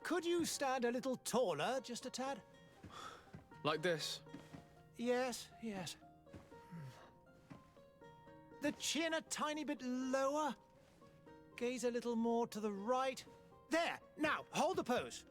Could you stand a little taller, just a tad? Like this. Yes, yes. The chin a tiny bit lower. Gaze a little more to the right. There! Now, hold the pose.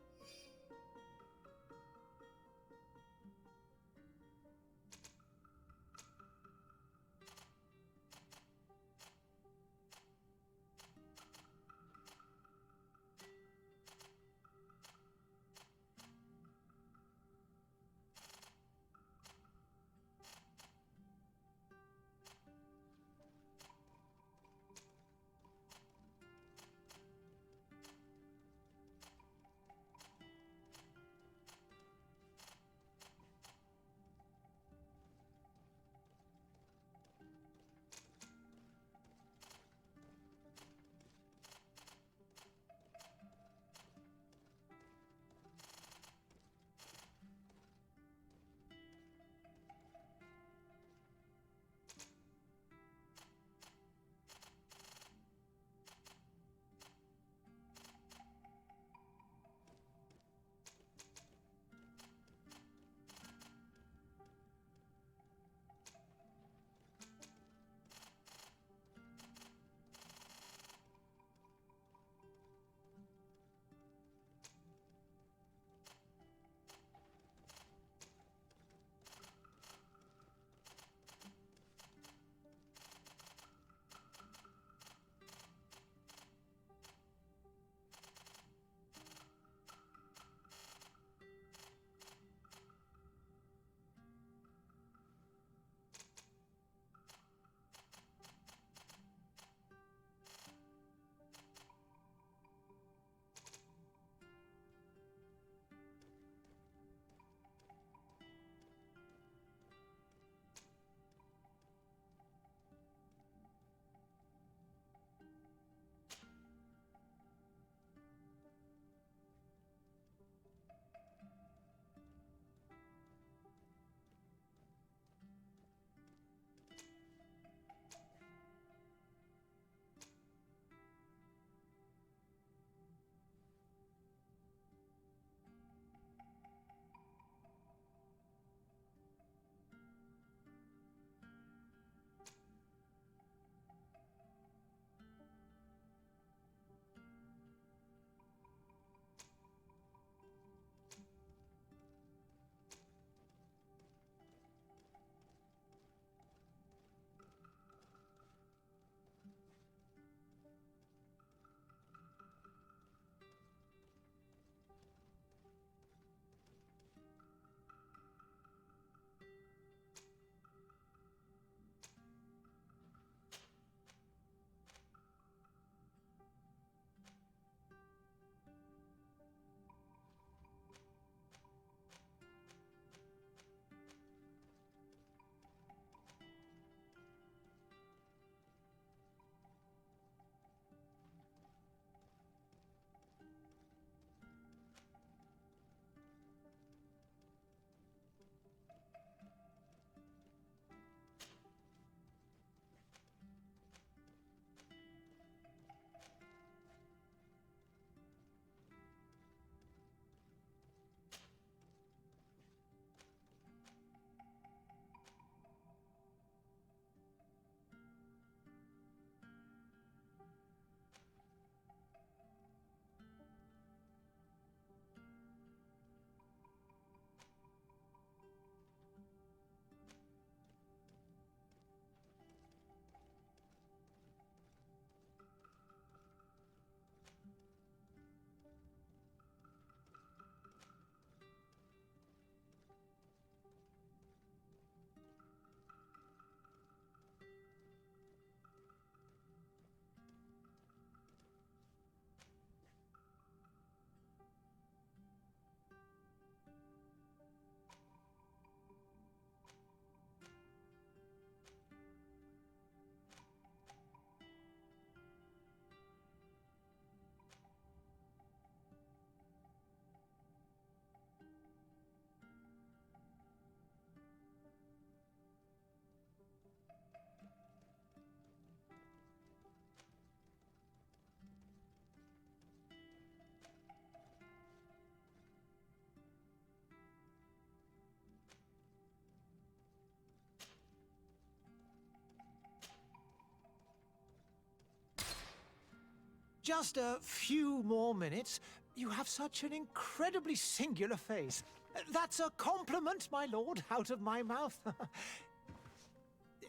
Just a few more minutes. You have such an incredibly singular face. That's a compliment, my lord, out of my mouth.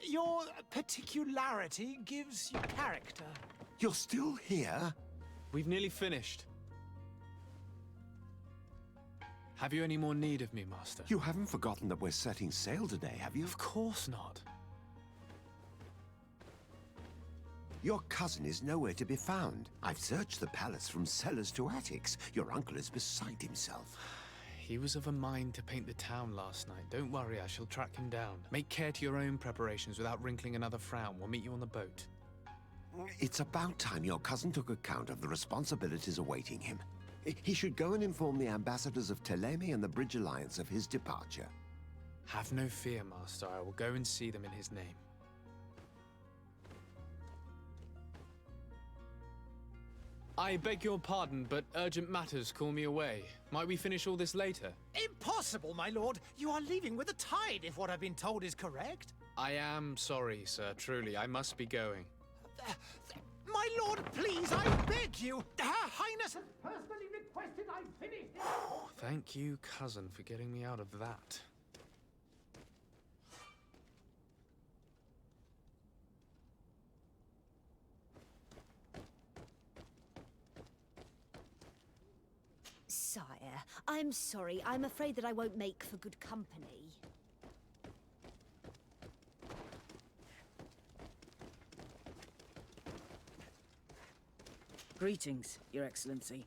Your particularity gives you character. You're still here? We've nearly finished. Have you any more need of me, Master? You haven't forgotten that we're setting sail today, have you? Of course not. Your cousin is nowhere to be found. I've searched the palace from cellars to attics. Your uncle is beside himself. He was of a mind to paint the town last night. Don't worry, I shall track him down. Make care to your own preparations without wrinkling another frown. We'll meet you on the boat. It's about time your cousin took account of the responsibilities awaiting him. He should go and inform the ambassadors of Teleme and the Bridge Alliance of his departure. Have no fear, Master. I will go and see them in his name. I beg your pardon, but urgent matters call me away. Might we finish all this later? Impossible, my lord. You are leaving with the tide, if what I've been told is correct. I am sorry, sir. Truly, I must be going. My lord, please, I beg you. Her Highness has personally requested I finish it. Thank you, cousin, for getting me out of that. Sire, I'm sorry. I'm afraid that I won't make for good company. Greetings, Your Excellency.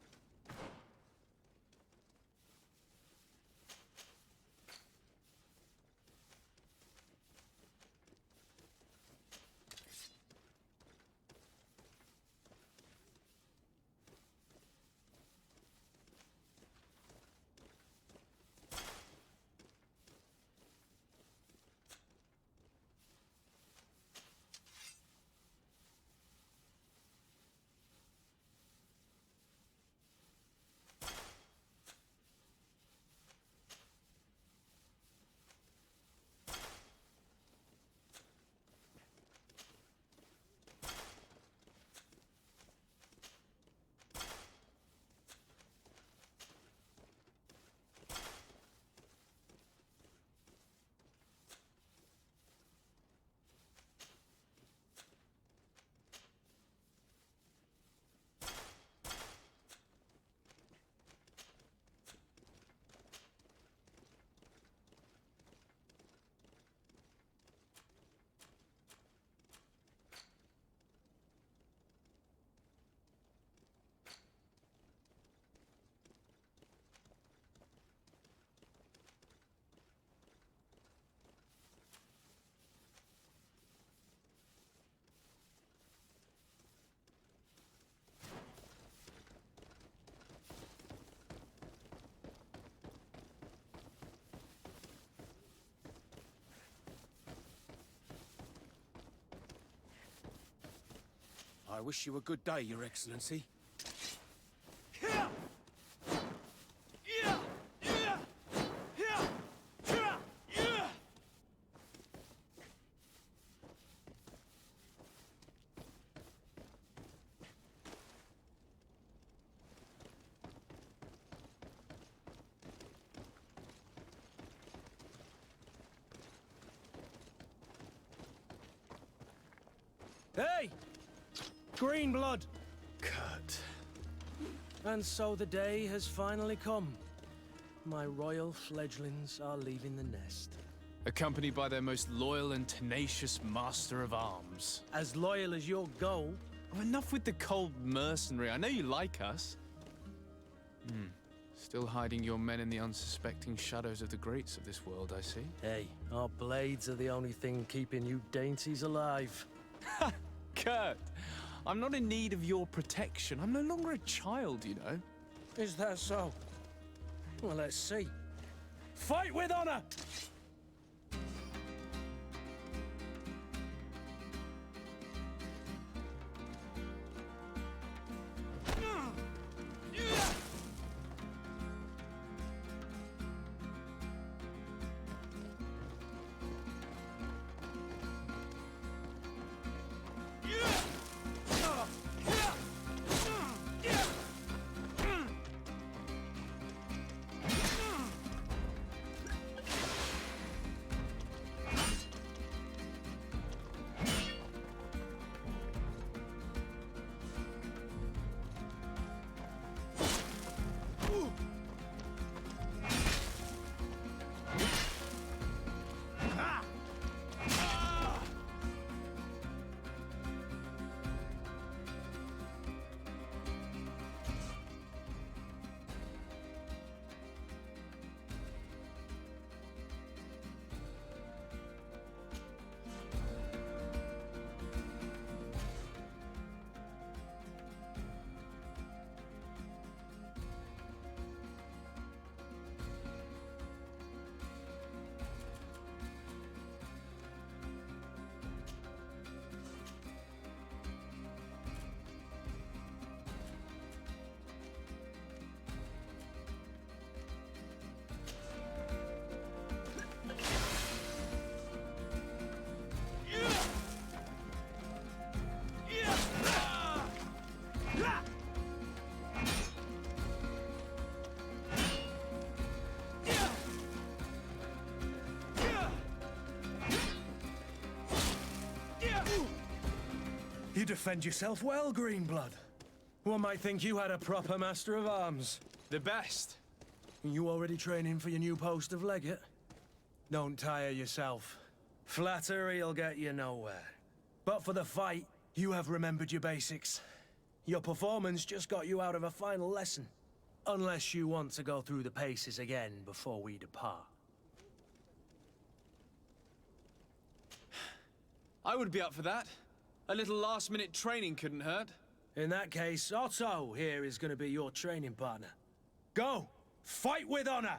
I wish you a good day, Your Excellency. Hey! Green blood! Kurt. And so the day has finally come. My royal fledglings are leaving the nest. Accompanied by their most loyal and tenacious master of arms. As loyal as your goal. Oh, enough with the cold mercenary. I know you like us. Still hiding your men in the unsuspecting shadows of the greats of this world, I see. Hey, our blades are the only thing keeping you dainties alive. Kurt, I'm not in need of your protection. I'm no longer a child, you know. Is that so? Well, let's see. Fight with honor! You defend yourself well, Greenblood. One might think you had a proper master of arms. The best. You already training for your new post of legate? Don't tire yourself. Flattery'll get you nowhere. But for the fight, you have remembered your basics. Your performance just got you out of a final lesson. Unless you want to go through the paces again before we depart. I would be up for that. A little last-minute training couldn't hurt. In that case, Otto here is going to be your training partner. Go! Fight with honor!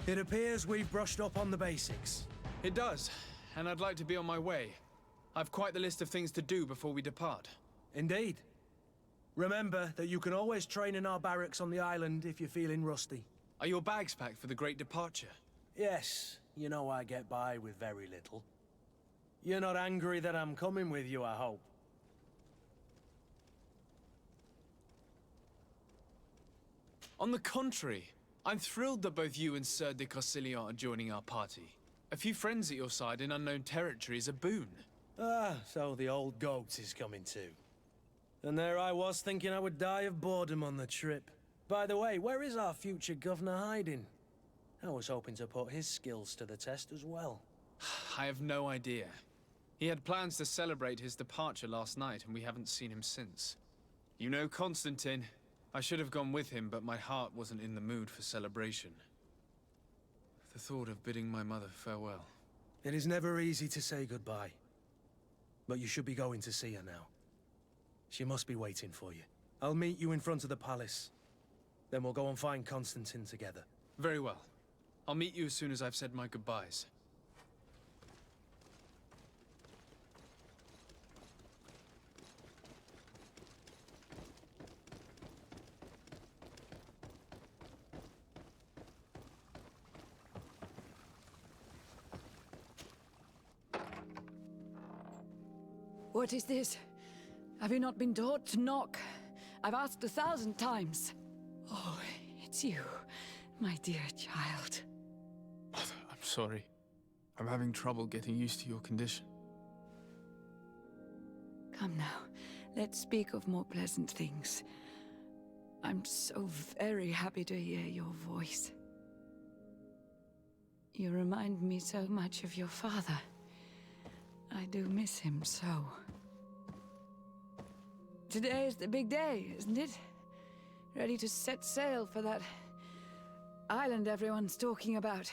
It appears we've brushed up on the basics. It does, and I'd like to be on my way. I've quite the list of things to do before we depart. Indeed. Remember that you can always train in our barracks on the island if you're feeling rusty. Are your bags packed for the great departure? Yes, you know I get by with very little. You're not angry that I'm coming with you, I hope. On the contrary, I'm thrilled that both you and Sir de Corsillon are joining our party. A few friends at your side in unknown territory is a boon. Ah, so the old goat is coming too. And there I was thinking I would die of boredom on the trip. By the way, where is our future governor hiding? I was hoping to put his skills to the test as well. I have no idea. He had plans to celebrate his departure last night, and we haven't seen him since. You know Constantine. I should have gone with him, but my heart wasn't in the mood for celebration. The thought of bidding my mother farewell. It is never easy to say goodbye. But you should be going to see her now. She must be waiting for you. I'll meet you in front of the palace. Then we'll go and find Constantine together. Very well. I'll meet you as soon as I've said my goodbyes. What is this? Have you not been taught to knock? I've asked 1,000 times. Oh, it's you, my dear child. Mother, I'm sorry. I'm having trouble getting used to your condition. Come now, let's speak of more pleasant things. I'm so very happy to hear your voice. You remind me so much of your father. I do miss him so. Today is the big day, isn't it? Ready to set sail for that island everyone's talking about.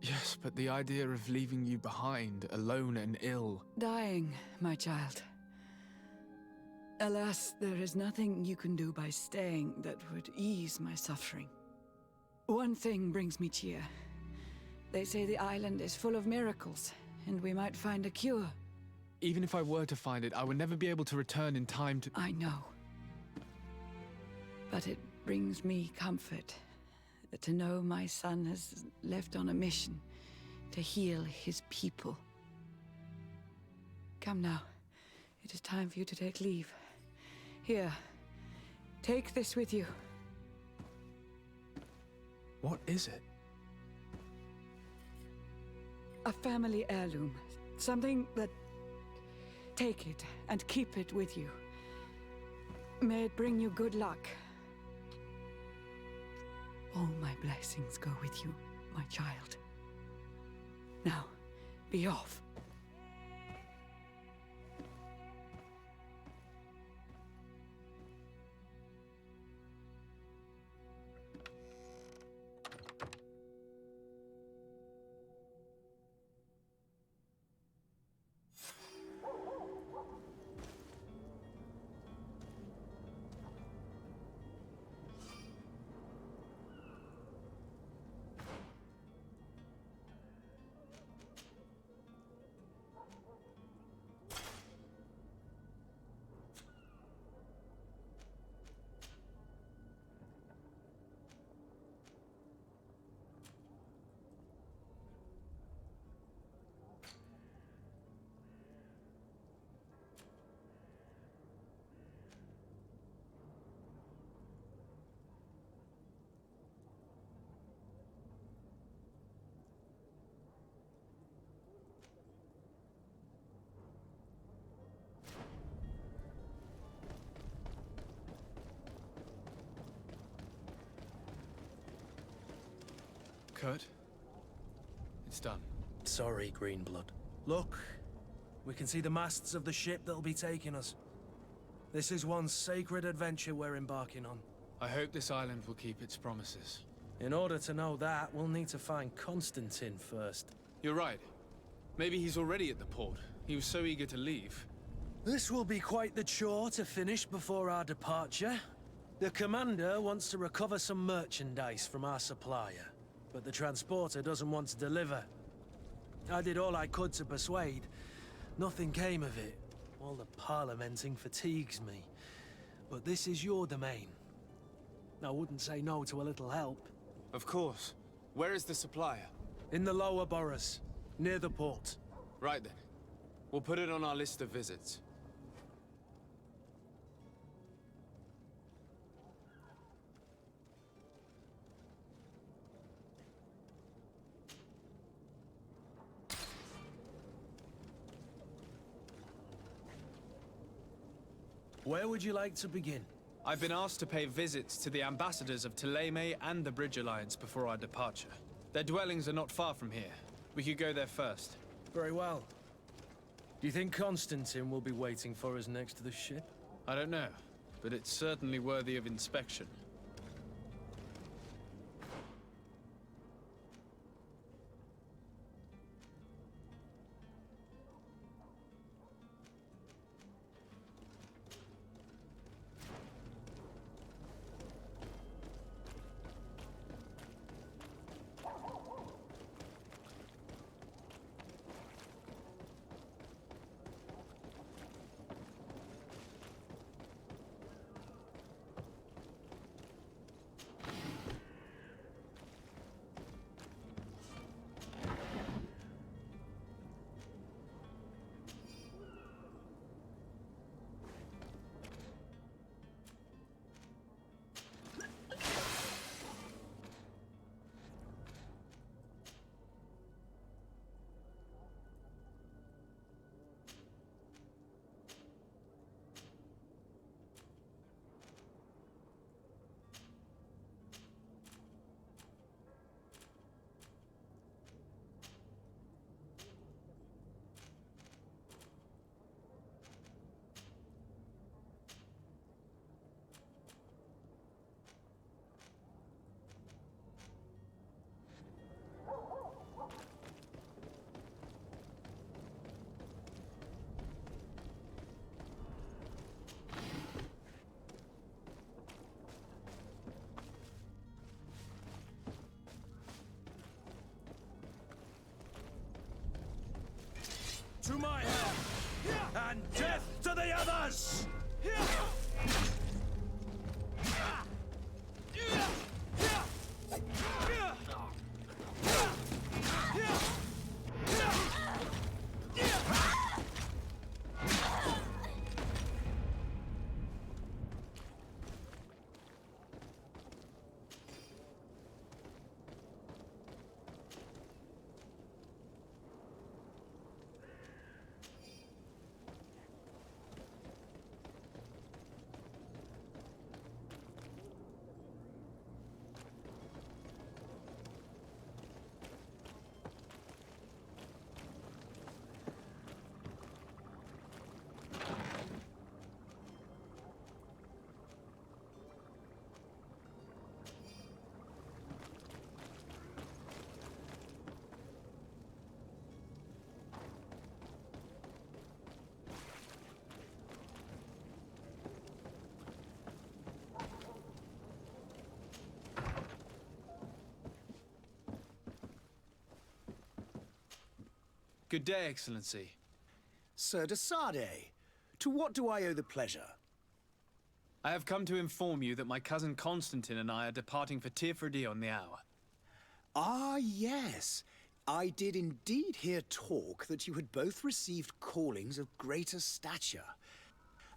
Yes, but the idea of leaving you behind, alone and ill... Dying, my child. Alas, there is nothing you can do by staying that would ease my suffering. One thing brings me cheer. They say the island is full of miracles, and we might find a cure. Even if I were to find it, I would never be able to return in time to... I know. But it brings me comfort to know my son has left on a mission to heal his people. Come now. It is time for you to take leave. Here, take this with you. What is it? A family heirloom. Something that... Take it and keep it with you. May it bring you good luck. All my blessings go with you, my child. Now, be off. Kurt? It's done. Sorry, Greenblood. Look, we can see the masts of the ship that'll be taking us. This is one sacred adventure we're embarking on. I hope this island will keep its promises. In order to know that, we'll need to find Constantine first. You're right. Maybe he's already at the port. He was so eager to leave. This will be quite the chore to finish before our departure. The commander wants to recover some merchandise from our supplier, but the transporter doesn't want to deliver. I did all I could to persuade. Nothing came of it. All the parliamenting fatigues me. But this is your domain. I wouldn't say no to a little help. Of course. Where is the supplier? In the lower boroughs, near the port. Right then. We'll put it on our list of visits. Where would you like to begin? I've been asked to pay visits to the ambassadors of Thélème and the Bridge Alliance before our departure. Their dwellings are not far from here. We could go there first. Very well. Do you think Constantine will be waiting for us next to the ship? I don't know, but it's certainly worthy of inspection. to my help! And death to the others! Good day, Excellency. Sir de Sade, to what do I owe the pleasure? I have come to inform you that my cousin Constantine and I are departing for Tirfredi on the hour. Ah, yes. I did indeed hear talk that you had both received callings of greater stature.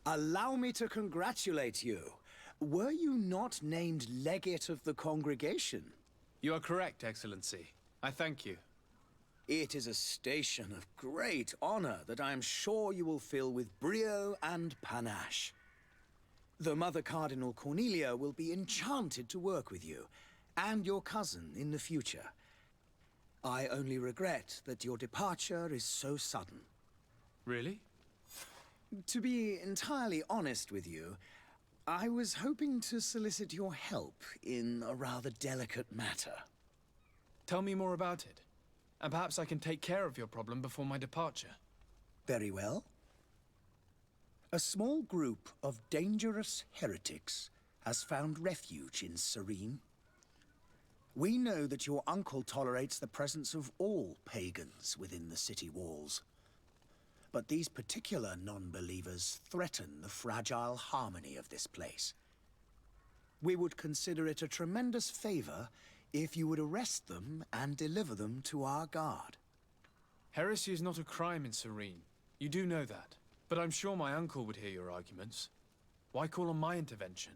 Allow me to congratulate you. Were you not named legate of the congregation? You are correct, Excellency. I thank you. It is a station of great honor that I am sure you will fill with brio and panache. The Mother Cardinal Cornelia will be enchanted to work with you, and your cousin in the future. I only regret that your departure is so sudden. Really? To be entirely honest with you, I was hoping to solicit your help in a rather delicate matter. Tell me more about it. And perhaps I can take care of your problem before my departure. Very well. A small group of dangerous heretics has found refuge in Serene. We know that your uncle tolerates the presence of all pagans within the city walls. But these particular non-believers threaten the fragile harmony of this place. We would consider it a tremendous favor if you would arrest them and deliver them to our guard. Heresy is not a crime in Serene. You do know that. But I'm sure my uncle would hear your arguments. Why call on my intervention?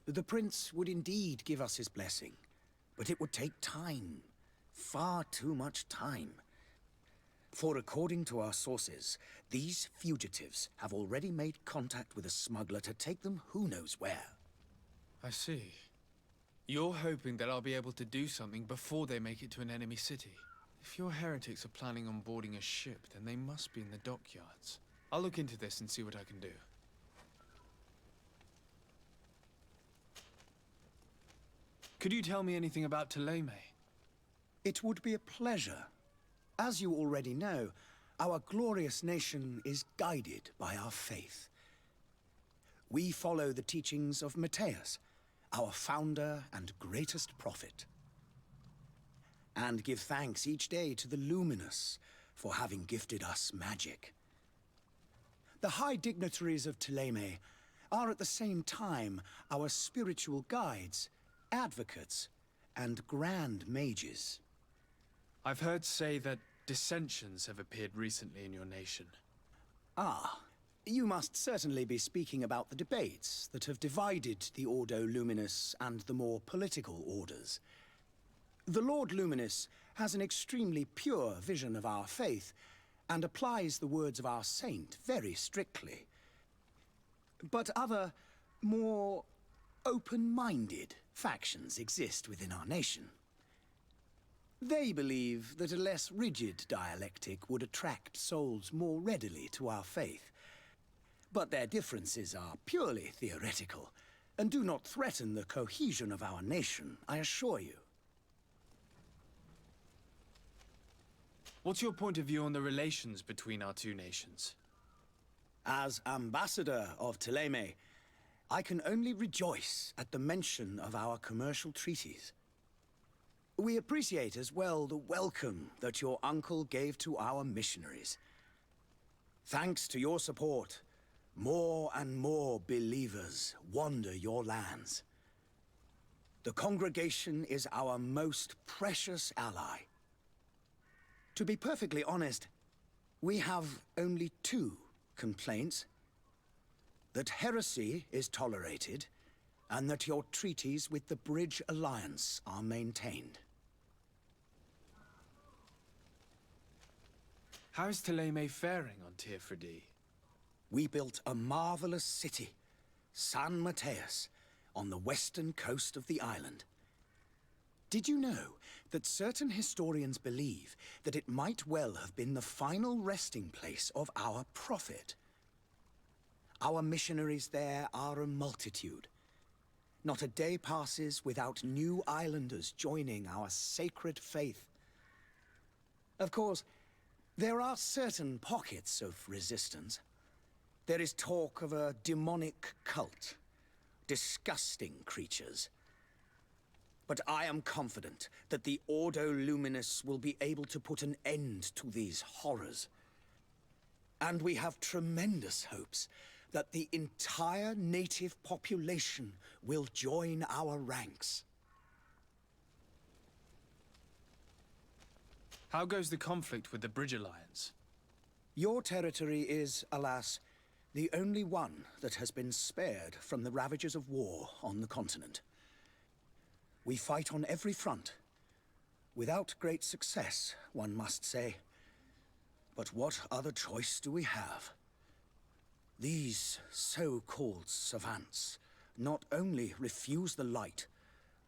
The prince would indeed give us his blessing, but it would take time. Far too much time. For according to our sources, these fugitives have already made contact with a smuggler to take them who knows where. I see. You're hoping that I'll be able to do something before they make it to an enemy city. If your heretics are planning on boarding a ship, then they must be in the dockyards. I'll look into this and see what I can do. Could you tell me anything about Ptolemy? It would be a pleasure. As you already know, our glorious nation is guided by our faith. We follow the teachings of Matthias, our founder and greatest prophet, and give thanks each day to the Luminous for having gifted us magic. The high dignitaries of Ptolemy are at the same time our spiritual guides, advocates, and grand mages. I've heard say that dissensions have appeared recently in your nation. Ah, you must certainly be speaking about the debates that have divided the Ordo Luminous and the more political orders. The Lord Luminous has an extremely pure vision of our faith and applies the words of our saint very strictly. But other, more open-minded factions exist within our nation. They believe that a less rigid dialectic would attract souls more readily to our faith. But their differences are purely theoretical, and do not threaten the cohesion of our nation, I assure you. What's your point of view on the relations between our two nations? As ambassador of Ptolemy, I can only rejoice at the mention of our commercial treaties. We appreciate as well the welcome that your uncle gave to our missionaries. Thanks to your support, more and more believers wander your lands. The congregation is our most precious ally. To be perfectly honest, we have only two complaints. That heresy is tolerated, and that your treaties with the Bridge Alliance are maintained. How is Thélème faring on Tier 4D? We built a marvelous city, San Mateus, on the western coast of the island. Did you know that certain historians believe that it might well have been the final resting place of our prophet? Our missionaries there are a multitude. Not a day passes without new islanders joining our sacred faith. Of course, there are certain pockets of resistance. There is talk of a demonic cult, disgusting creatures. But I am confident that the Ordo Luminus will be able to put an end to these horrors. And we have tremendous hopes that the entire native population will join our ranks. How goes the conflict with the Bridge Alliance? Your territory is, alas, the only one that has been spared from the ravages of war on the continent. We fight on every front. Without great success, one must say. But what other choice do we have? These so-called savants not only refuse the light,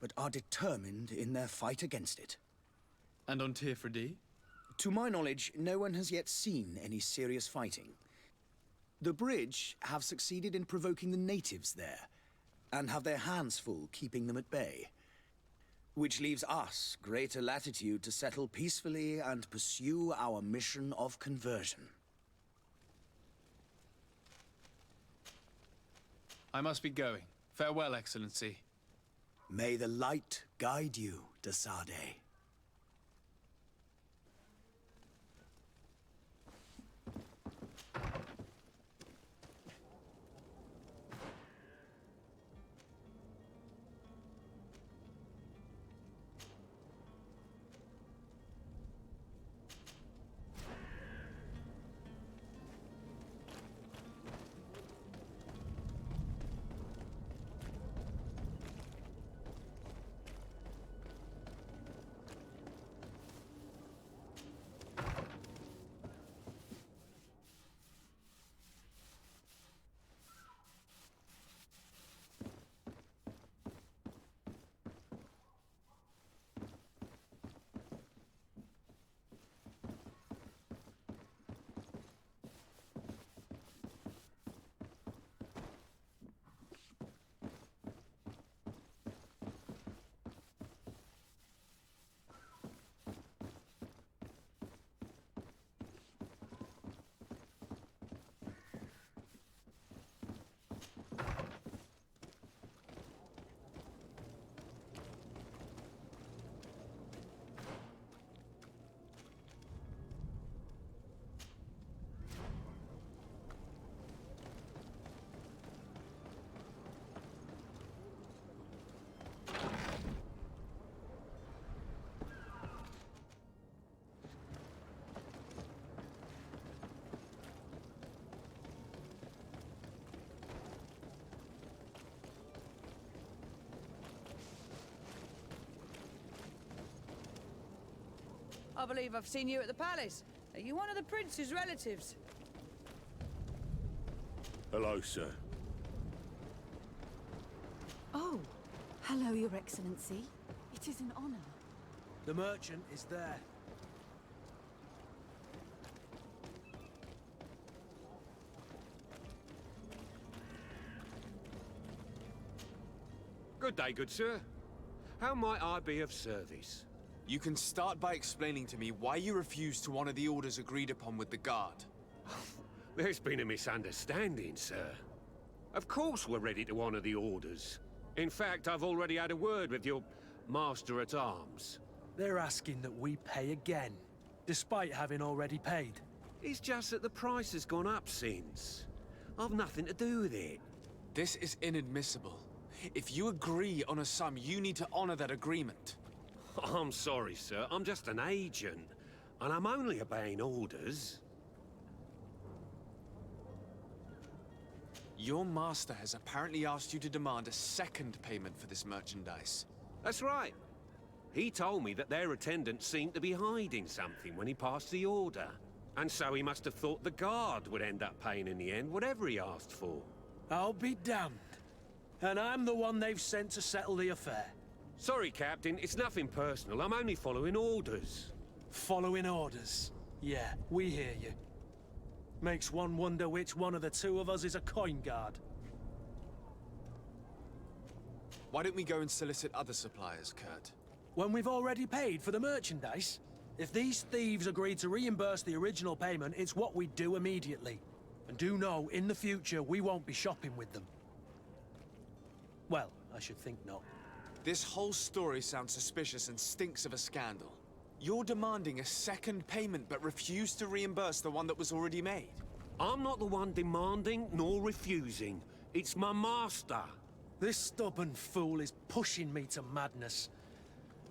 but are determined in their fight against it. And on Tier 4D? To my knowledge, no one has yet seen any serious fighting. The Bridge have succeeded in provoking the natives there, and have their hands full keeping them at bay. Which leaves us greater latitude to settle peacefully and pursue our mission of conversion. I must be going. Farewell, Excellency. May the light guide you, de Sade. I believe I've seen you at the palace. Are you one of the prince's relatives? Hello, sir. Oh, hello, Your Excellency. It is an honor. The merchant is there. Good day, good sir. How might I be of service? You can start by explaining to me why you refused to honor the orders agreed upon with the guard. There's been a misunderstanding, sir. Of course we're ready to honor the orders. In fact, I've already had a word with your master-at-arms. They're asking that we pay again, despite having already paid. It's just that the price has gone up since. I've nothing to do with it. This is inadmissible. If you agree on a sum, you need to honor that agreement. I'm sorry, sir. I'm just an agent. And I'm only obeying orders. Your master has apparently asked you to demand a second payment for this merchandise. That's right. He told me that their attendant seemed to be hiding something when he passed the order. And so he must have thought the guard would end up paying in the end, whatever he asked for. I'll be damned. And I'm the one they've sent to settle the affair. Sorry, Captain, it's nothing personal. I'm only following orders. Following orders. Yeah, we hear you. Makes one wonder which one of the two of us is a coin guard. Why don't we go and solicit other suppliers, Kurt? When we've already paid for the merchandise? If these thieves agreed to reimburse the original payment, it's what we'd do immediately. And do know, in the future, we won't be shopping with them. Well, I should think not. This whole story sounds suspicious and stinks of a scandal. You're demanding a second payment but refuse to reimburse the one that was already made. I'm not the one demanding nor refusing. It's my master. This stubborn fool is pushing me to madness.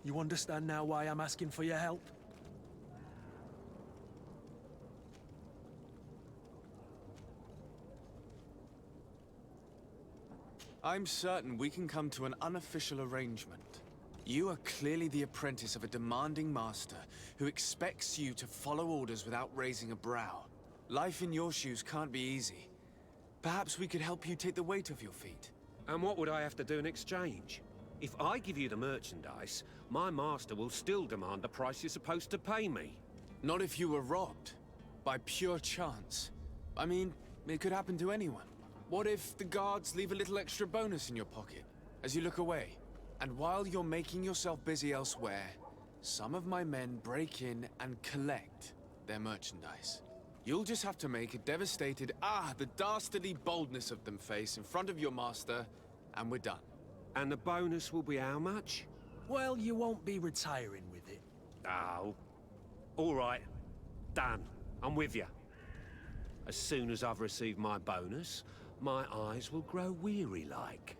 You understand now why I'm asking for your help? I'm certain we can come to an unofficial arrangement. You are clearly the apprentice of a demanding master who expects you to follow orders without raising a brow. Life in your shoes can't be easy. Perhaps we could help you take the weight off your feet. And what would I have to do in exchange? If I give you the merchandise, my master will still demand the price you're supposed to pay me. Not if you were robbed. By pure chance. I mean, it could happen to anyone. What if the guards leave a little extra bonus in your pocket as you look away? And while you're making yourself busy elsewhere, some of my men break in and collect their merchandise. You'll just have to make a devastated, the dastardly boldness of them face in front of your master, and we're done. And the bonus will be how much? Well, you won't be retiring with it. Oh. All right. Done. I'm with you. As soon as I've received my bonus, my eyes will grow weary-like.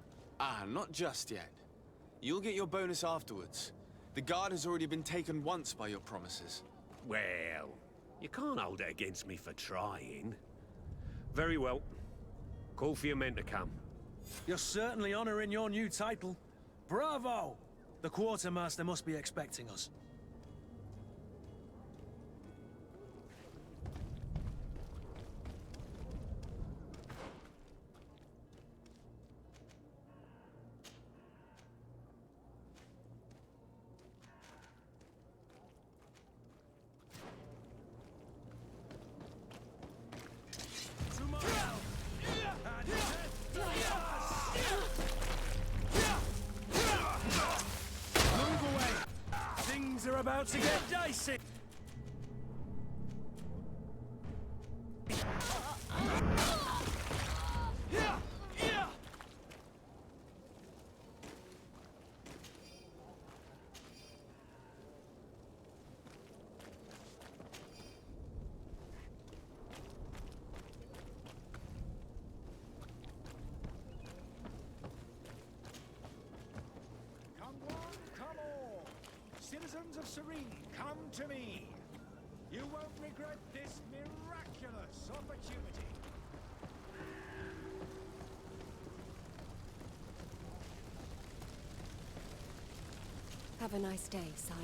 Not just yet. You'll get your bonus afterwards. The guard has already been taken once by your promises. Well, you can't hold it against me for trying. Very well. Call for your men to come. You're certainly honoring your new title. Bravo! The quartermaster must be expecting us. Are about to get dicey. Citizens of Serene, come to me. You won't regret this miraculous opportunity. Have a nice day, sire.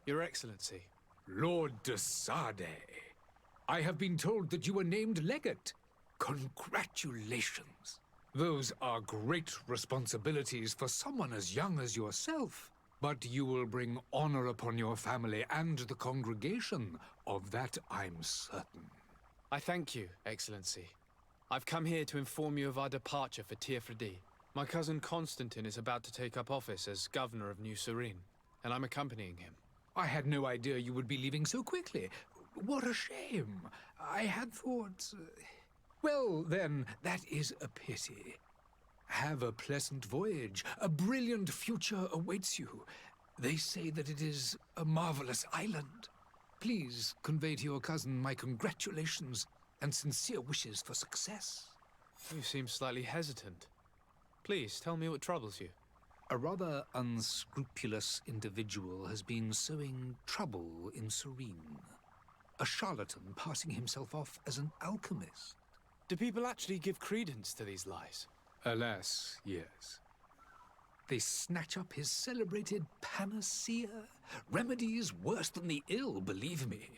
Your Excellency. Lord de Sade, I have been told that you were named legate. Congratulations. Those are great responsibilities for someone as young as yourself. But you will bring honor upon your family and the congregation. Of that I'm certain. I thank you, Excellency. I've come here to inform you of our departure for Tierfredi. My cousin Constantine is about to take up office as governor of New Serene, and I'm accompanying him. I had no idea you would be leaving so quickly. What a shame. I had thought... Well, then, that is a pity. Have a pleasant voyage. A brilliant future awaits you. They say that it is a marvelous island. Please convey to your cousin my congratulations and sincere wishes for success. You seem slightly hesitant. Please, tell me what troubles you. A rather unscrupulous individual has been sowing trouble in Serene. A charlatan passing himself off as an alchemist. Do people actually give credence to these lies? Alas, yes. They snatch up his celebrated panacea. Remedies worse than the ill, believe me.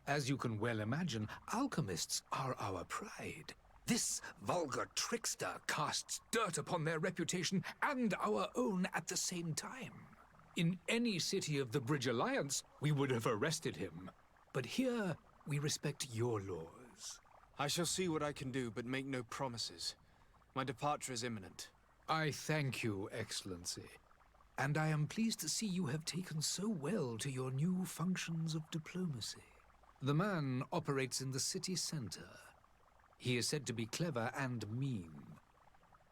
As you can well imagine, alchemists are our pride. This vulgar trickster casts dirt upon their reputation and our own at the same time. In any city of the Bridge Alliance, we would have arrested him. But here, we respect your laws. I shall see what I can do, but make no promises. My departure is imminent. I thank you, Excellency. And I am pleased to see you have taken so well to your new functions of diplomacy. The man operates in the city center. He is said to be clever and mean.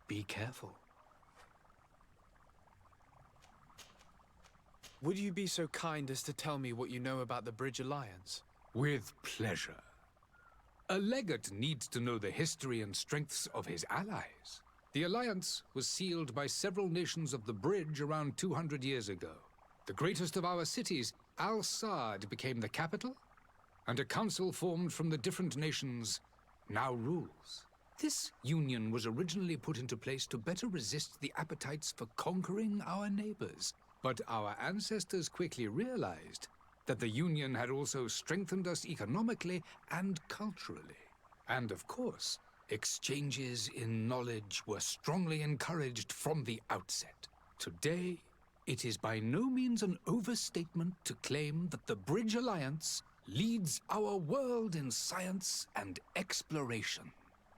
Be careful. Would you be so kind as to tell me what you know about the Bridge Alliance? With pleasure. A legate needs to know the history and strengths of his allies. The alliance was sealed by several nations of the Bridge around 200 years ago. The greatest of our cities, Al-Saad, became the capital, and a council formed from the different nations now rules. This union was originally put into place to better resist the appetites for conquering our neighbors. But our ancestors quickly realized that the union had also strengthened us economically and culturally. And of course, exchanges in knowledge were strongly encouraged from the outset. Today, it is by no means an overstatement to claim that the Bridge Alliance leads our world in science and exploration.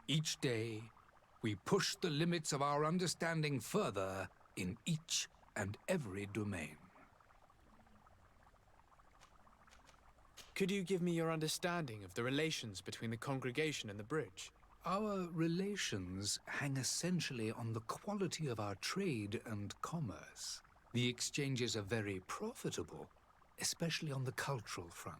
Each day, we push the limits of our understanding further in each and every domain. Could you give me your understanding of the relations between the congregation and the Bridge? Our relations hang essentially on the quality of our trade and commerce. The exchanges are very profitable, especially on the cultural front.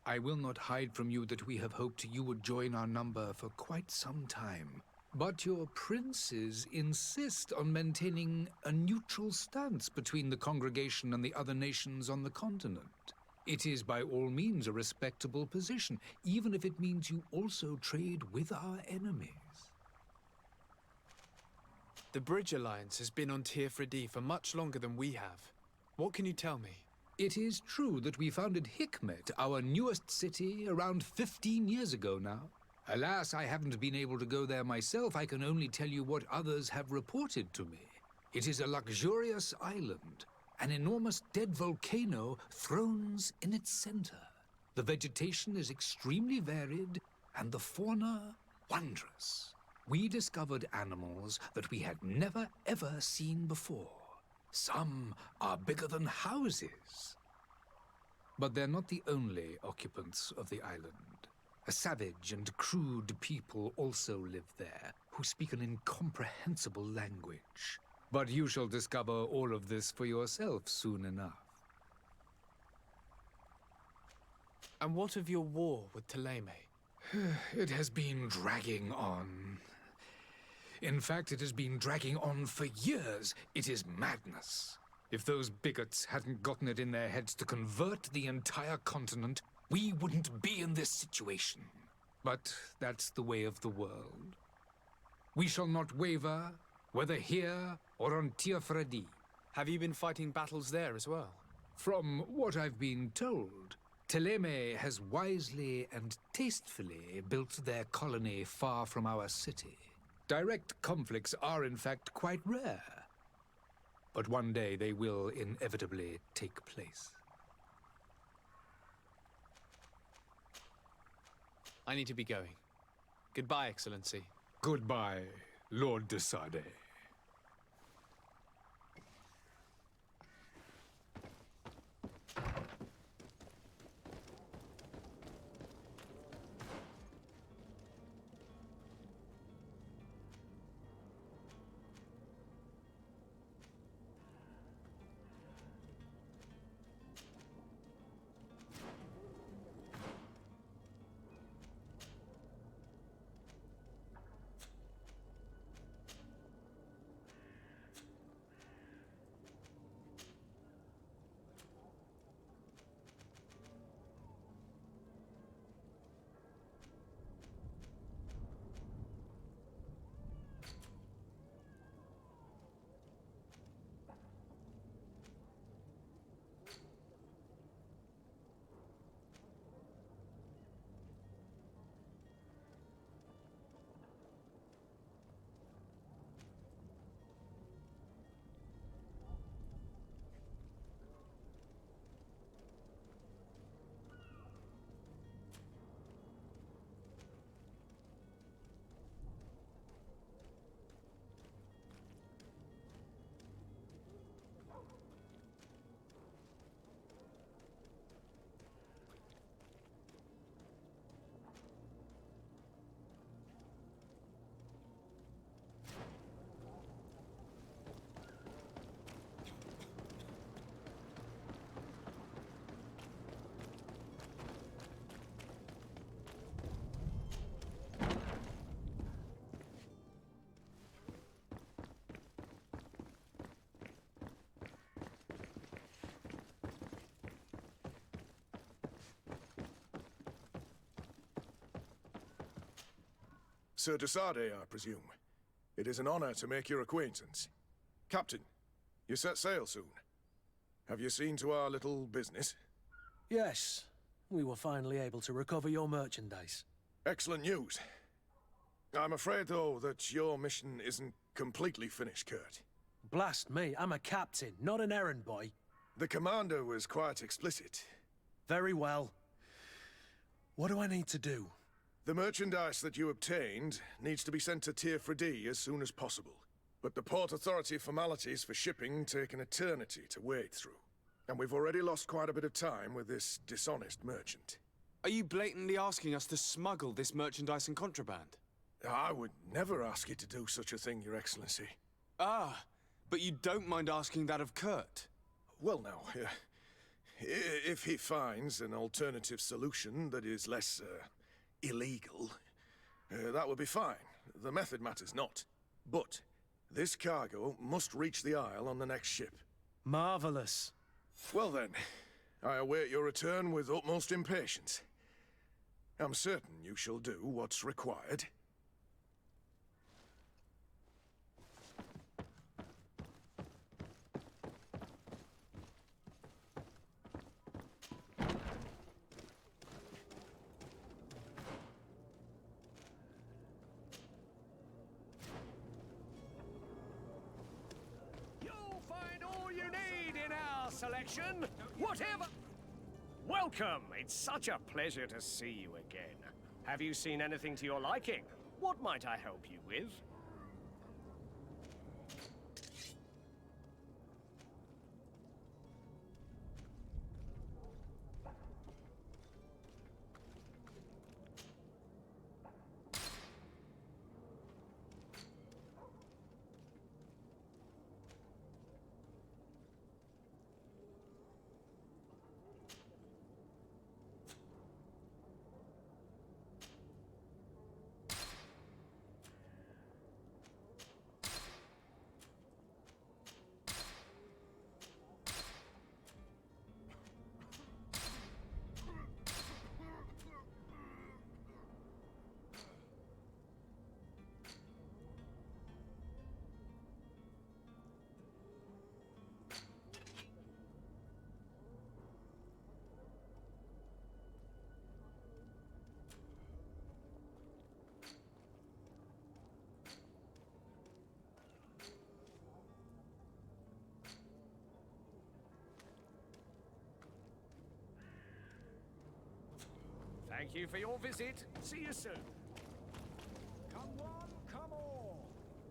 I will not hide from you that we have hoped you would join our number for quite some time. But your princes insist on maintaining a neutral stance between the congregation and the other nations on the continent. It is by all means a respectable position, even if it means you also trade with our enemies. The Bridge Alliance has been on Tierfredi for much longer than we have. What can you tell me? It is true that we founded Hikmet, our newest city, around 15 years ago now. Alas, I haven't been able to go there myself. I can only tell you what others have reported to me. It is a luxurious island. An enormous dead volcano thrones in its center. The vegetation is extremely varied, and the fauna wondrous. We discovered animals that we had never ever seen before. Some are bigger than houses. But they're not the only occupants of the island. A savage and crude people also live there, who speak an incomprehensible language. But you shall discover all of this for yourself soon enough. And what of your war with Ptolemy? It has been dragging on. In fact, it has been dragging on for years. It is madness. If those bigots hadn't gotten it in their heads to convert the entire continent, we wouldn't be in this situation. But that's the way of the world. We shall not waver, whether here or on Tierfredi. Have you been fighting battles there as well? From what I've been told, Ptolemy has wisely and tastefully built their colony far from our city. Direct conflicts are in fact quite rare. but one day they will inevitably take place. I need to be going. Goodbye, Excellency. Goodbye, Lord de Sade. Sir de Sade, I presume. It is an honor to make your acquaintance. Captain, you set sail soon. Have you seen to our little business? Yes, we were finally able to recover your merchandise. Excellent news. I'm afraid, though, that your mission isn't completely finished, Kurt. Blast me, I'm a captain, not an errand boy. The commander was quite explicit. Very well. What do I need to do? The merchandise that you obtained needs to be sent to Tier 4D as soon as possible. But the Port Authority formalities for shipping take an eternity to wade through. And we've already lost quite a bit of time with this dishonest merchant. Are you blatantly asking us to smuggle this merchandise and contraband? I would never ask you to do such a thing, Your Excellency. Ah, but you don't mind asking that of Kurt? Well, now, if he finds an alternative solution that is less, illegal, that would be fine. The method matters not. But this cargo must reach the Isle on the next ship. Marvelous. Well then, I await your return with utmost impatience. I'm certain you shall do what's required. Selection, whatever. Welcome. It's such a pleasure to see you again. Have you seen anything to your liking? What might I help you with? Thank you for your visit. See you soon. Come one, come all.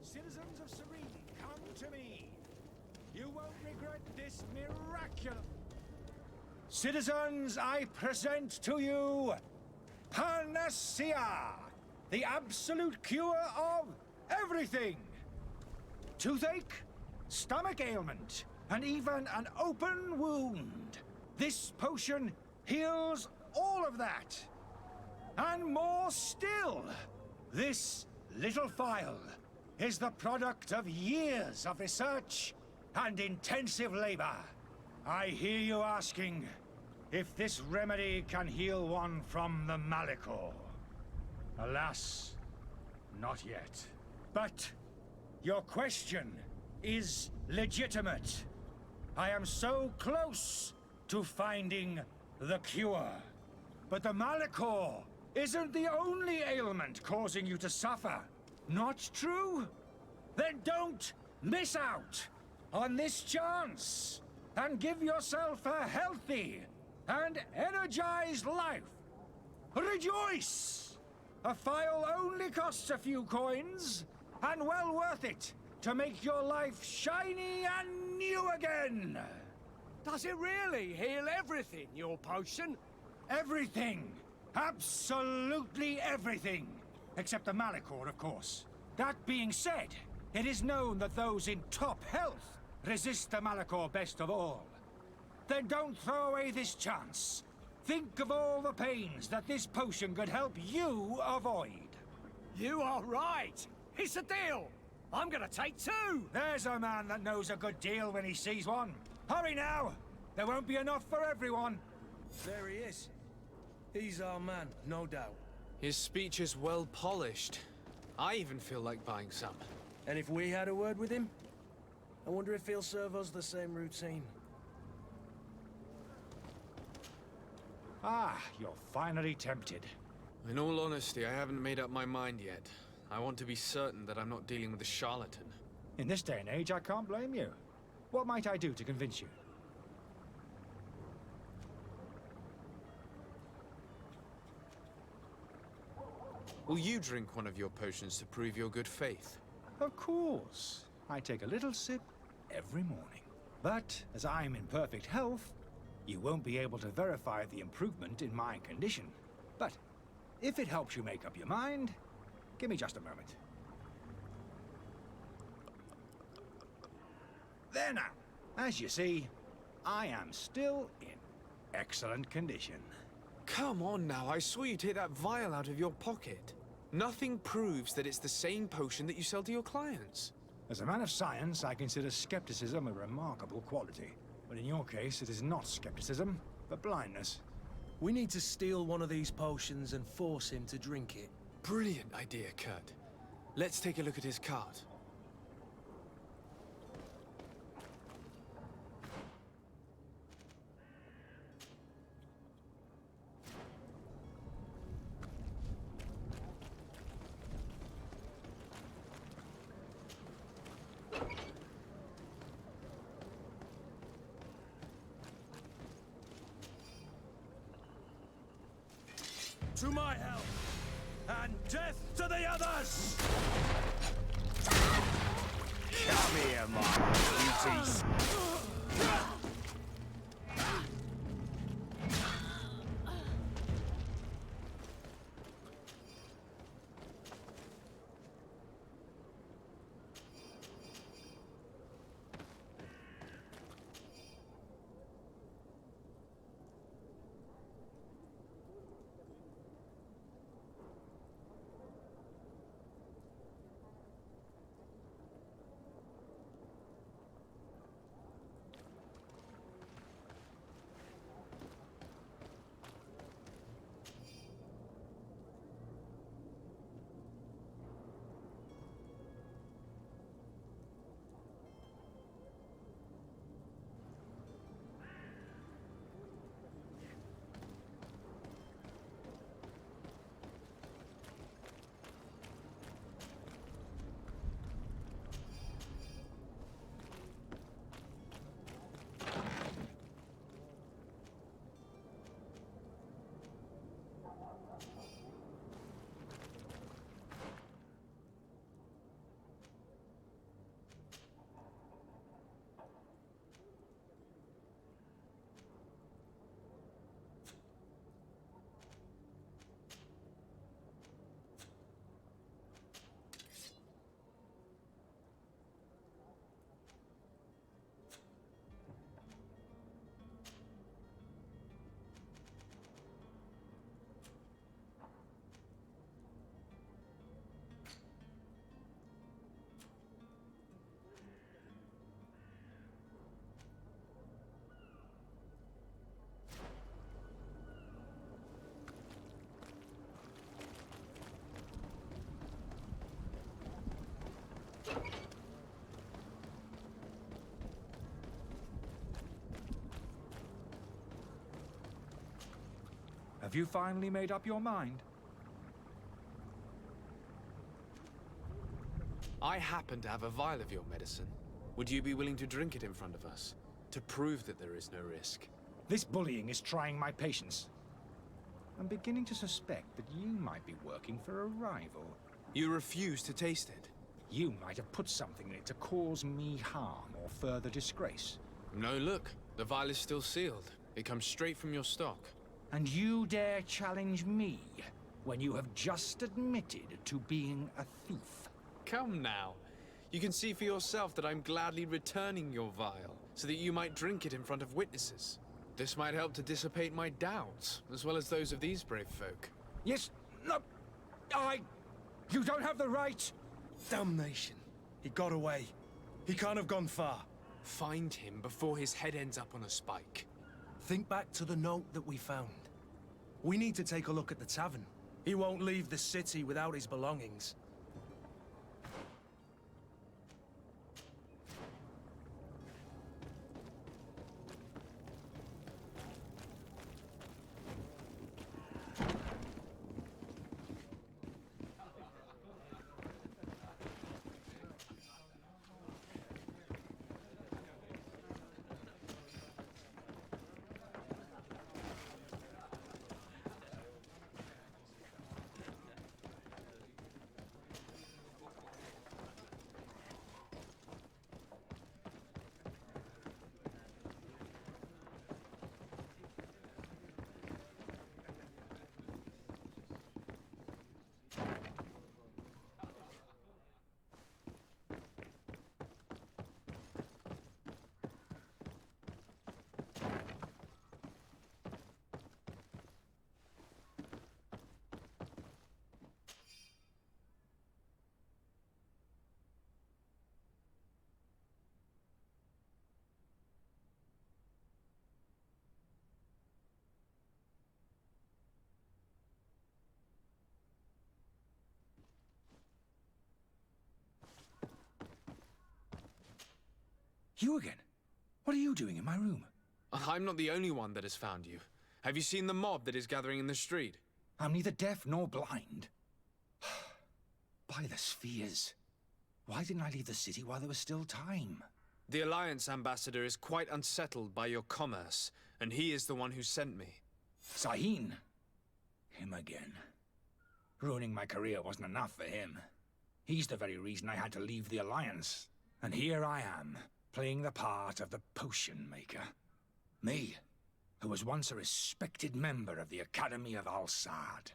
Citizens of Serene, come to me. You won't regret this miraculous... Citizens, I present to you Panacea, the absolute cure of everything. Toothache, stomach ailment, and even an open wound. This potion heals all of that. And more still, this little phial is the product of years of research and intensive labor. I hear you asking if this remedy can heal one from the Malachor. Alas, not yet. But your question is legitimate. I am so close to finding the cure. But the Malachor isn't the only ailment causing you to suffer. Not true? Then don't miss out on this chance and give yourself a healthy and energized life. Rejoice! A phial only costs a few coins, and well worth it to make your life shiny and new again. Does it really heal everything, your potion? Everything. Absolutely everything. Except the Malachor, of course. That being said, it is known that those in top health resist the Malachor best of all. Then don't throw away this chance. Think of all the pains that this potion could help you avoid. You are right. It's a deal. I'm gonna take two. There's a man that knows a good deal when he sees one. Hurry now. There won't be enough for everyone. There he is. He's our man, no doubt. His speech is well polished. I even feel like buying some. And if we had a word with him, I wonder if he'll serve us the same routine. Ah, you're finally tempted. In all honesty, I haven't made up my mind yet. I want to be certain that I'm not dealing with a charlatan. In this day and age, I can't blame you. What might I do to convince you? Will you drink one of your potions to prove your good faith? Of course. I take a little sip every morning. But as I'm in perfect health, you won't be able to verify the improvement in my condition. But if it helps you make up your mind, give me just a moment. There now. As you see, I am still in excellent condition. Come on now, I saw you take that vial out of your pocket. Nothing proves that it's the same potion that you sell to your clients. As a man of science, I consider skepticism a remarkable quality. But in your case, it is not skepticism, but blindness. We need to steal one of these potions and force him to drink it. Brilliant idea, Kurt. Let's take a look at his cart. To my help, and death to the others! Come here, my beauties! Have you finally made up your mind? I happen to have a vial of your medicine. Would you be willing to drink it in front of us? To prove that there is no risk? This bullying is trying my patience. I'm beginning to suspect that you might be working for a rival. You refuse to taste it? You might have put something in it to cause me harm or further disgrace. No, look. The vial is still sealed. It comes straight from your stock. And you dare challenge me when you have just admitted to being a thief? Come now. You can see for yourself that I'm gladly returning your vial, so that you might drink it in front of witnesses. This might help to dissipate my doubts, as well as those of these brave folk. Yes, no, You don't have the right! Damnation. He got away. He can't have gone far. Find him before his head ends up on a spike. Think back to the note that we found. We need to take a look at the tavern. He won't leave the city without his belongings. You again? What are you doing in my room? I'm not the only one that has found you. Have you seen the mob that is gathering in the street? I'm neither deaf nor blind. By the spheres. Why didn't I leave the city while there was still time? The Alliance ambassador is quite unsettled by your commerce, and he is the one who sent me. Sahin? Him again. Ruining my career wasn't enough for him. He's the very reason I had to leave the Alliance. And here I am, playing the part of the potion maker. Me, who was once a respected member of the Academy of Al-Sad.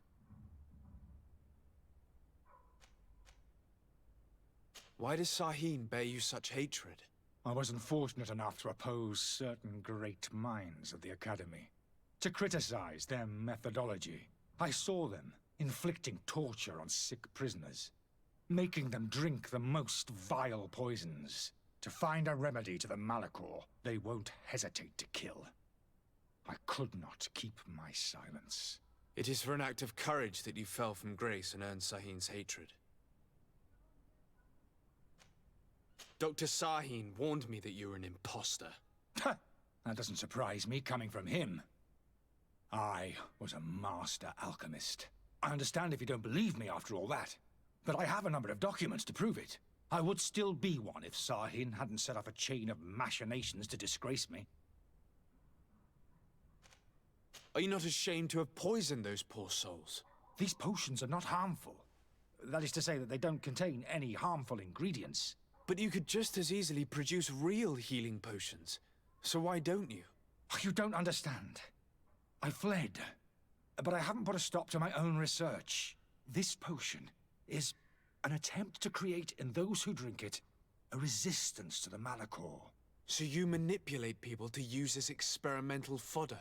Why does Sahin bear you such hatred? I wasn't fortunate enough to oppose certain great minds of the Academy. To criticize their methodology. I saw them inflicting torture on sick prisoners. Making them drink the most vile poisons. To find a remedy to the malachor they won't hesitate to kill. I could not keep my silence. It is for an act of courage that you fell from grace and earned Sahin's hatred. Dr. Sahin warned me that you were an imposter. Ha! That doesn't surprise me coming from him. I was a master alchemist. I understand if you don't believe me after all that. But I have a number of documents to prove it. I would still be one if Sahin hadn't set off a chain of machinations to disgrace me. Are you not ashamed to have poisoned those poor souls? These potions are not harmful. That is to say that they don't contain any harmful ingredients. But you could just as easily produce real healing potions. So why don't you? You don't understand. I fled. But I haven't put a stop to my own research. This potion is an attempt to create in those who drink it a resistance to the malachor. So you manipulate people to use as experimental fodder?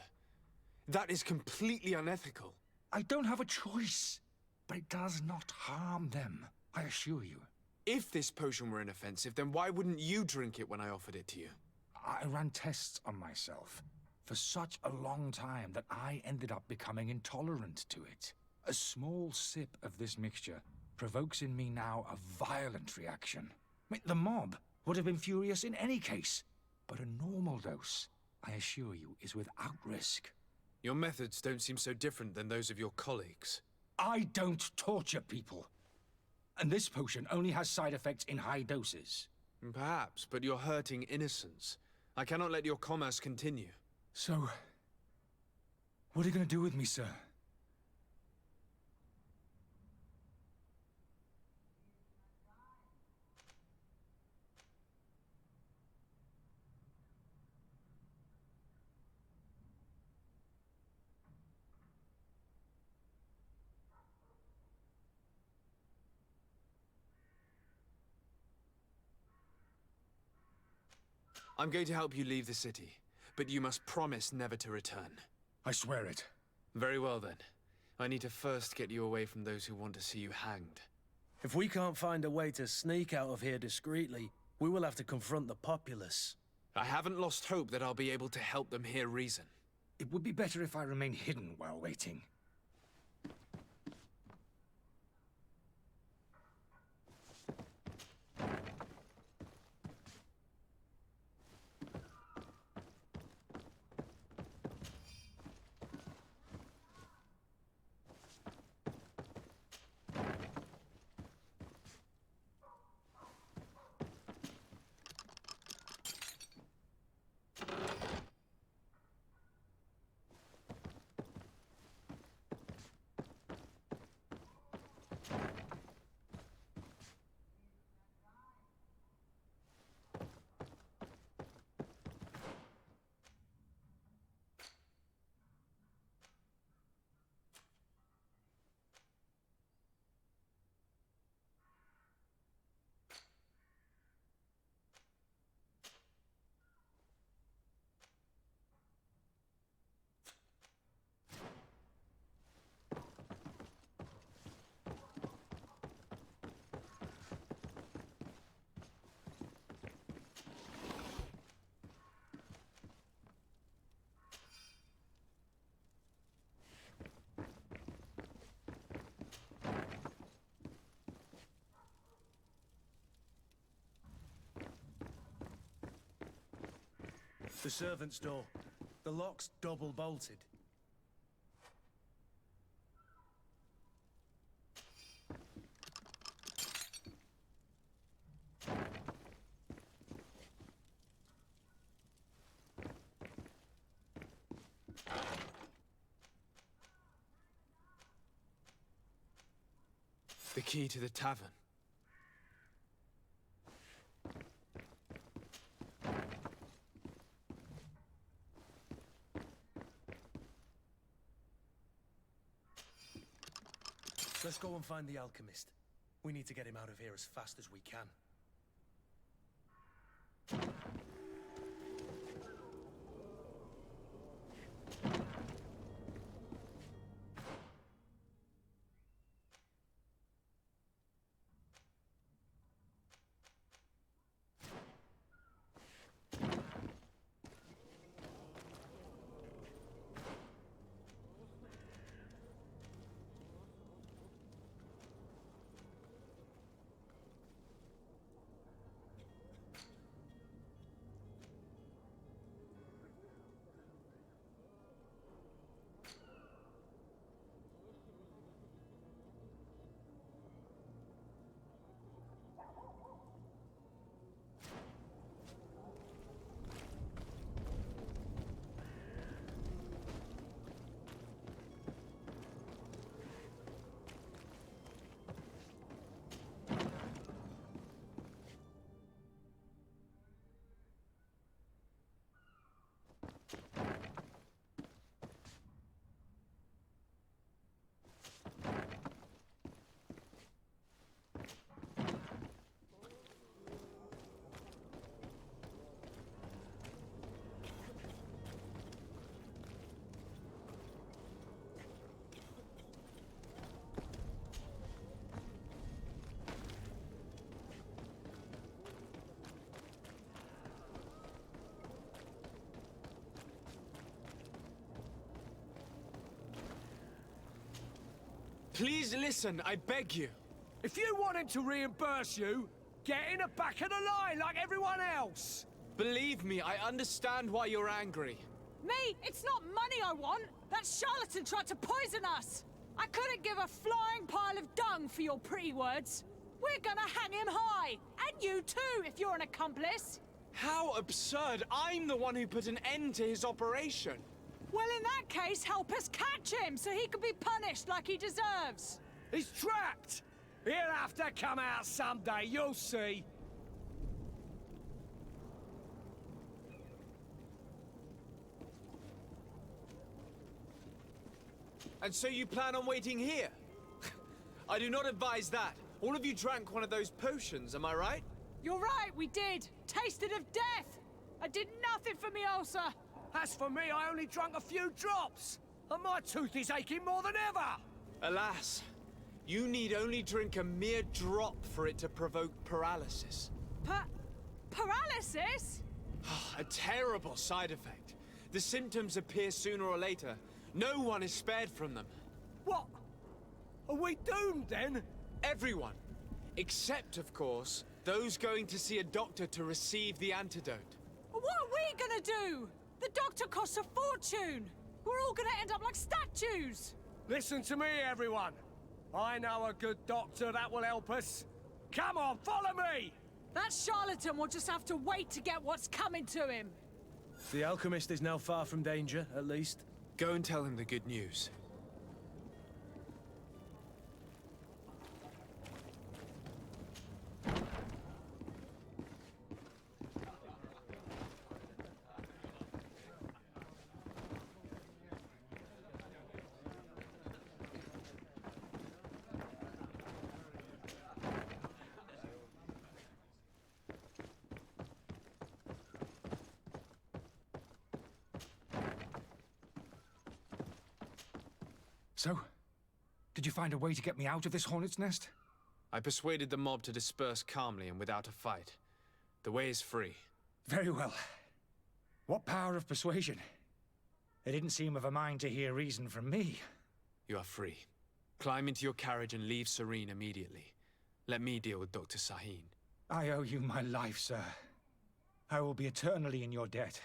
That is completely unethical. I don't have a choice, but it does not harm them, I assure you. If this potion were inoffensive, then why wouldn't you drink it when I offered it to you? I ran tests on myself for such a long time that I ended up becoming intolerant to it. A small sip of this mixture provokes in me now a violent reaction. The mob would have been furious in any case, but a normal dose, I assure you, is without risk. Your methods don't seem so different than those of your colleagues. I don't torture people. And this potion only has side effects in high doses. Perhaps, but you're hurting innocents. I cannot let your commerce continue. So, what are you going to do with me, sir? I'm going to help you leave the city, but you must promise never to return. I swear it. Very well then. I need to first get you away from those who want to see you hanged. If we can't find a way to sneak out of here discreetly, we will have to confront the populace. I haven't lost hope that I'll be able to help them hear reason. It would be better if I remain hidden while waiting. The servant's door. The lock's double bolted. The key to the tavern. Let's go and find the alchemist. We need to get him out of here as fast as we can. Please listen, I beg you. If you want him to reimburse you, get in the back of the line like everyone else. Believe me, I understand why you're angry. Me? It's not money I want. That charlatan tried to poison us! I couldn't give a flying pile of dung for your pretty words. We're gonna hang him high! And you too, if you're an accomplice! How absurd! I'm the one who put an end to his operation! Well, in that case, help us catch him so he can be punished like he deserves! He's trapped! He'll have to come out someday, you'll see! And so you plan on waiting here? I do not advise that. All of you drank one of those potions, am I right? You're right, we did! Tasted of death! I did nothing for me ulcer! As for me, I only drank a few drops! And my tooth is aching more than ever! Alas, you need only drink a mere drop for it to provoke paralysis. Paralysis? A terrible side effect. The symptoms appear sooner or later. No one is spared from them. What? Are we doomed, then? Everyone. Except, of course, those going to see a doctor to receive the antidote. What are we gonna do? The doctor costs a fortune! We're all gonna end up like statues! Listen to me, everyone! I know a good doctor that will help us. Come on, follow me! That charlatan will just have to wait to get what's coming to him. The alchemist is now far from danger, at least. Go and tell him the good news. So, did you find a way to get me out of this hornet's nest? I persuaded the mob to disperse calmly and without a fight. The way is free. Very well. What power of persuasion? They didn't seem of a mind to hear reason from me. You are free. Climb into your carriage and leave Serene immediately. Let me deal with Dr. Sahin. I owe you my life, sir. I will be eternally in your debt.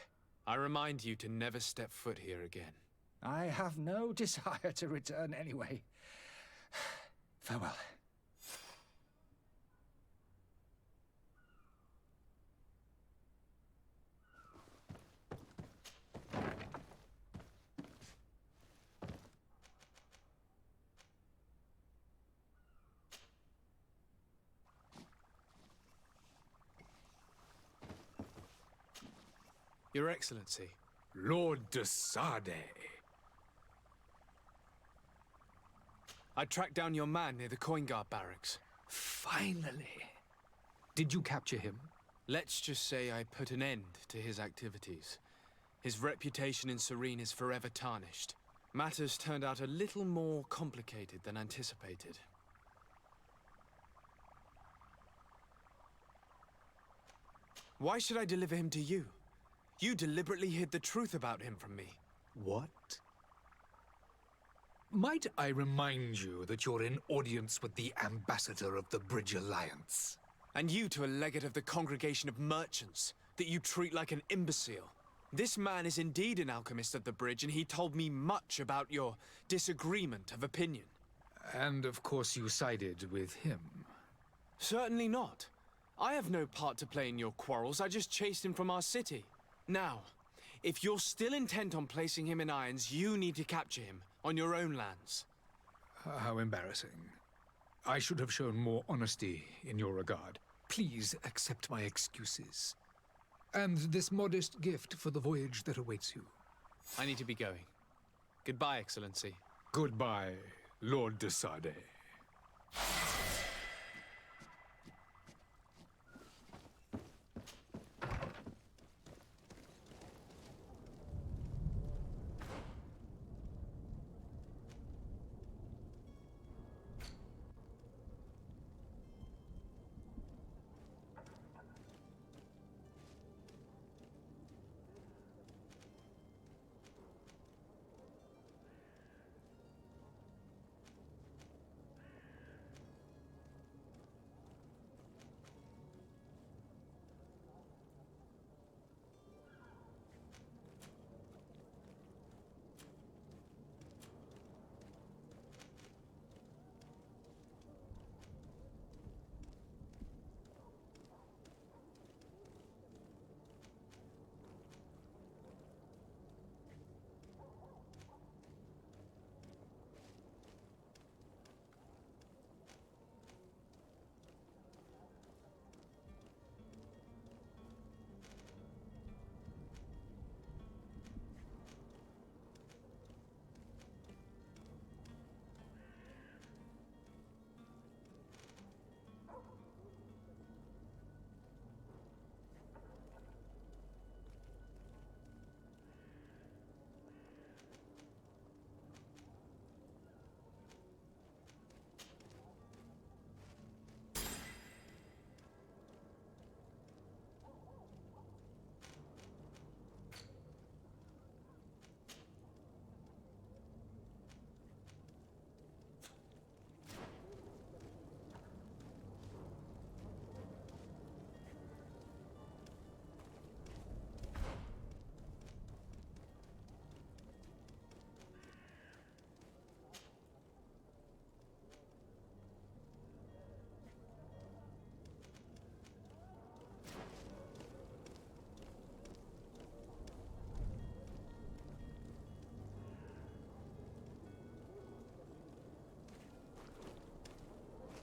I remind you to never step foot here again. I have no desire to return anyway. Farewell. Your Excellency. Lord de Sade. I tracked down your man near the coin guard barracks. Finally. Did you capture him? Let's just say I put an end to his activities. His reputation in Serene is forever tarnished. Matters turned out a little more complicated than anticipated. Why should I deliver him to you? You deliberately hid the truth about him from me. What? Might I remind you that you're in audience with the ambassador of the Bridge Alliance? And you to a legate of the Congregation of Merchants, that you treat like an imbecile. This man is indeed an alchemist of the Bridge, and he told me much about your disagreement of opinion. And of course you sided with him. Certainly not. I have no part to play in your quarrels. I just chased him from our city. Now, if you're still intent on placing him in irons, you need to capture him on your own lands. How embarrassing. I should have shown more honesty in your regard. Please accept my excuses. And this modest gift for the voyage that awaits you. I need to be going. Goodbye, Excellency. Goodbye, Lord de Sade.